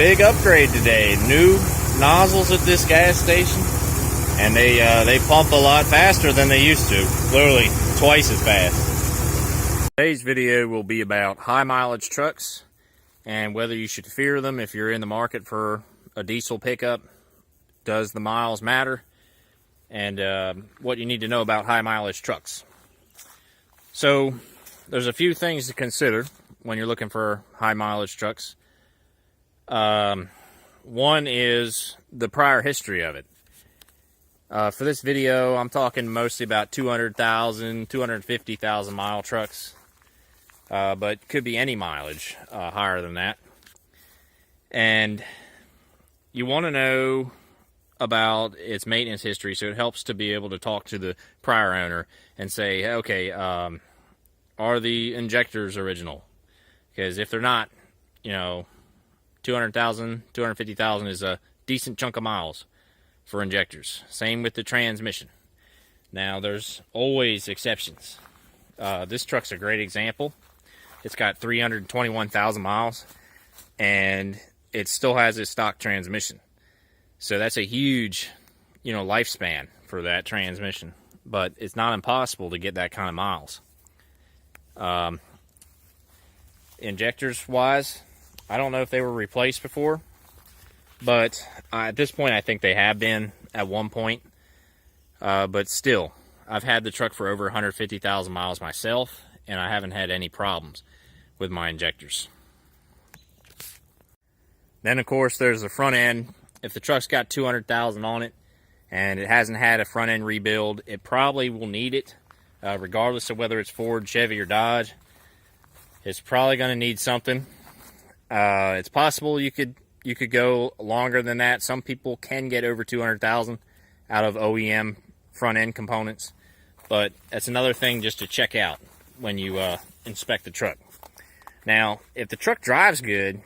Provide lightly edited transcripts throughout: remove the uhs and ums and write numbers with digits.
big upgrade today. New nozzles at this gas station, and they pump a lot faster than they used to. Literally twice as fast. Today's video will be about high mileage trucks and whether you should fear them if you're in the market for a diesel pickup. Does the miles matter? And what you need to know about high mileage trucks. So there's a few things to consider when you're looking for high mileage trucks. One is the prior history of it. For this video, I'm talking mostly about 200,000, 250,000 mile trucks, but could be any mileage higher than that. And you want to know about its maintenance history, so it helps to be able to talk to the prior owner and say, okay, are the injectors original? Because if they're not, 200,000, 250,000 is a decent chunk of miles for injectors. Same with the transmission. Now, there's always exceptions. This truck's a great example. It's got 321,000 miles, and it still has its stock transmission. So that's a huge, lifespan for that transmission. But it's not impossible to get that kind of miles. Injectors-wise, I don't know if they were replaced before, but at this point I think they have been at one point. But still, I've had the truck for over 150,000 miles myself, and I haven't had any problems with my injectors. Then, of course, there's the front end. If the truck's got 200,000 on it and it hasn't had a front end rebuild, it probably will need it, regardless of whether it's Ford, Chevy, or Dodge. It's probably going to need something. It's possible you could go longer than that. Some people can get over 200,000 out of OEM front end components, but that's another thing just to check out when you inspect the truck. Now, if the truck drives good,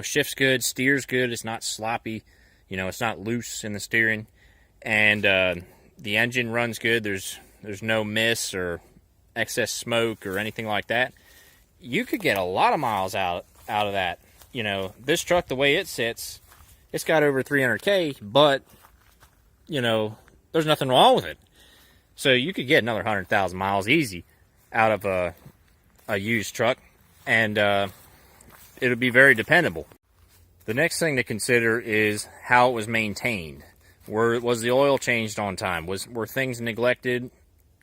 shifts good, steers good, it's not sloppy, it's not loose in the steering, and the engine runs good, there's no miss or excess smoke or anything like that, you could get a lot of miles out of that. This truck, the way it sits, it's got over 300K, but, there's nothing wrong with it. So you could get another 100,000 miles easy out of a used truck, and it'll be very dependable. The next thing to consider is how it was maintained. Was the oil changed on time? Were things neglected,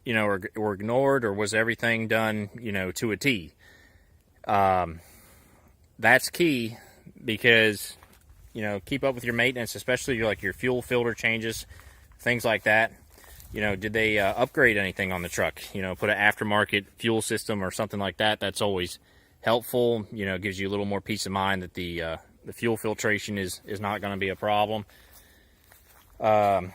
or ignored, or was everything done, to a T? That's key, because, keep up with your maintenance, especially your fuel filter changes, things like that. Did they upgrade anything on the truck? Put an aftermarket fuel system or something like that. That's always helpful. Gives you a little more peace of mind that the fuel filtration is not going to be a problem. Another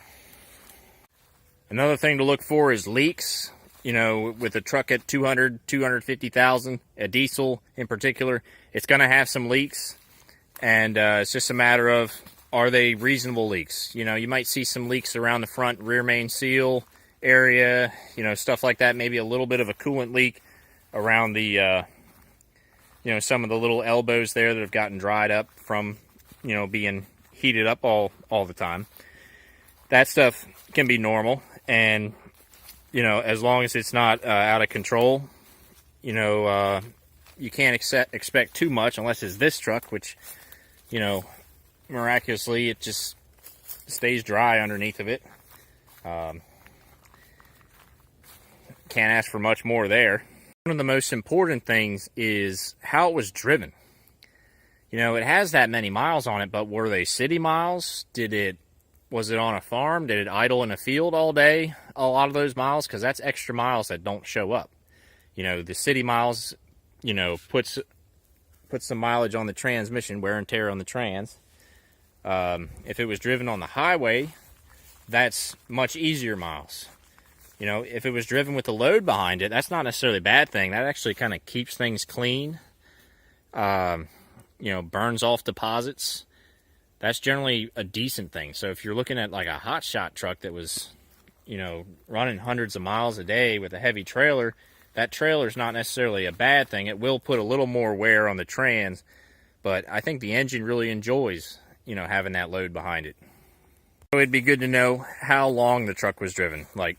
thing to look for is leaks. With a truck at 250,000, a diesel in particular, it's going to have some leaks, and it's just a matter of, are they reasonable leaks? You might see some leaks around the front rear main seal area, stuff like that. Maybe a little bit of a coolant leak around the some of the little elbows there that have gotten dried up from, being heated up all the time. That stuff can be normal, and, as long as it's not out of control, you can't expect too much unless it's this truck, which, miraculously, it just stays dry underneath of it. Can't ask for much more there. One of the most important things is how it was driven. It has that many miles on it, but were they city miles? Was it on a farm? Did it idle in a field all day? A lot of those miles, because that's extra miles that don't show up. The city miles, puts some mileage on the transmission, wear and tear on the trans. If it was driven on the highway, that's much easier miles. If it was driven with a load behind it, that's not necessarily a bad thing. That actually kind of keeps things clean. Burns off deposits. That's generally a decent thing. So if you're looking at like a hot shot truck that was, running hundreds of miles a day with a heavy trailer, that trailer is not necessarily a bad thing. It will put a little more wear on the trans, but I think the engine really enjoys, you know, having that load behind it. So it'd be good to know how long the truck was driven, like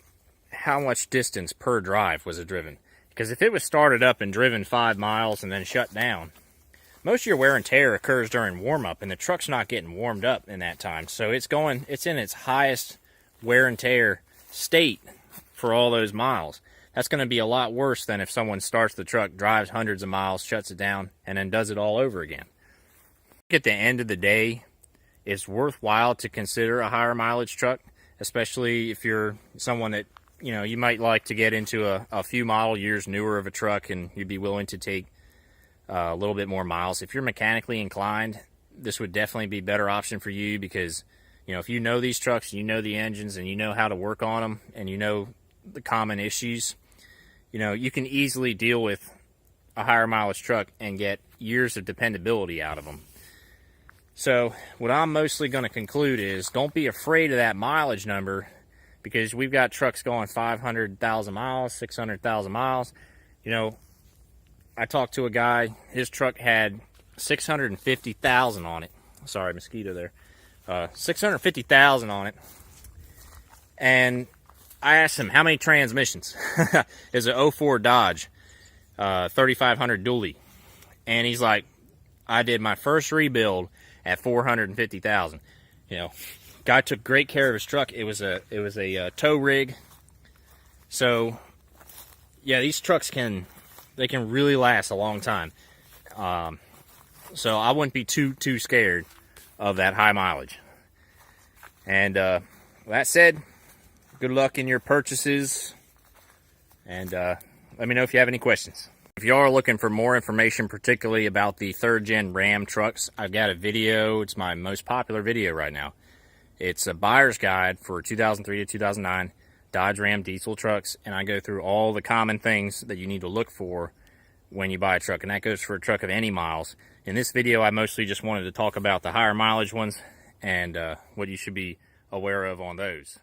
how much distance per drive was it driven. Because if it was started up and driven 5 miles and then shut down, most of your wear and tear occurs during warm-up, and the truck's not getting warmed up in that time. So it's in its highest wear and tear state for all those miles. That's going to be a lot worse than if someone starts the truck, drives hundreds of miles, shuts it down, and then does it all over again. At the end of the day, it's worthwhile to consider a higher mileage truck, especially if you're someone that, you know, you might like to get into a few model years newer of a truck and you'd be willing to take a little bit more miles. If you're mechanically inclined, this would definitely be a better option for you because, you know, if you know these trucks, you know the engines, and you know how to work on them, and you know the common issues, you know, you can easily deal with a higher mileage truck and get years of dependability out of them. So what I'm mostly going to conclude is don't be afraid of that mileage number, because we've got trucks going 500,000 miles, 600,000 miles. You know, I talked to a guy, his truck had 650,000 on it. Sorry, mosquito there. 650,000 on it. And I asked him, how many transmissions? It's an 04 Dodge 3500 dually. And he's like, I did my first rebuild at 450,000. You know, guy took great care of his truck. It was a tow rig. So yeah, these trucks can really last a long time. So I wouldn't be too scared of that high mileage. And that said, good luck in your purchases, and let me know if you have any questions. If you are looking for more information, particularly about the 3rd gen Ram trucks, I've got a video. It's my most popular video right now. It's a buyer's guide for 2003 to 2009 Dodge Ram diesel trucks, and I go through all the common things that you need to look for when you buy a truck, and that goes for a truck of any miles. In this video, I mostly just wanted to talk about the higher mileage ones and what you should be aware of on those.